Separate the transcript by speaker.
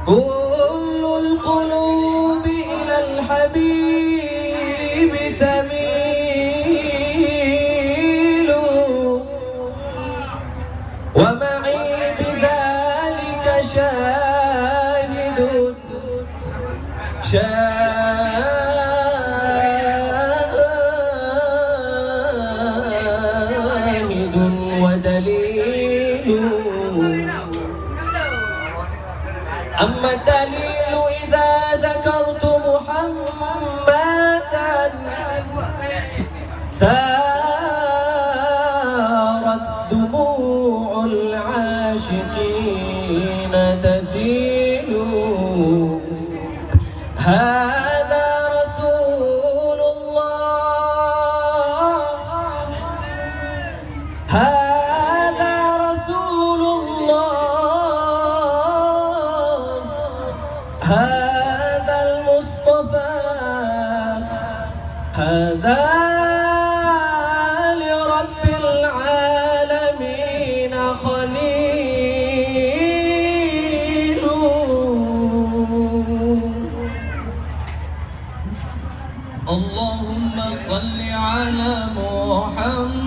Speaker 1: كل القلوب إلى الحبيب تميل ومعي بذلك شاهد ودليل. أما الدليل إذا ذكرت محمدا سارت دموع العاشقين تسيل. هذا رسول الله، هذا رسول الله، هذا المصطفى، هذا لرب العالمين خليل. اللهم صل على محمد.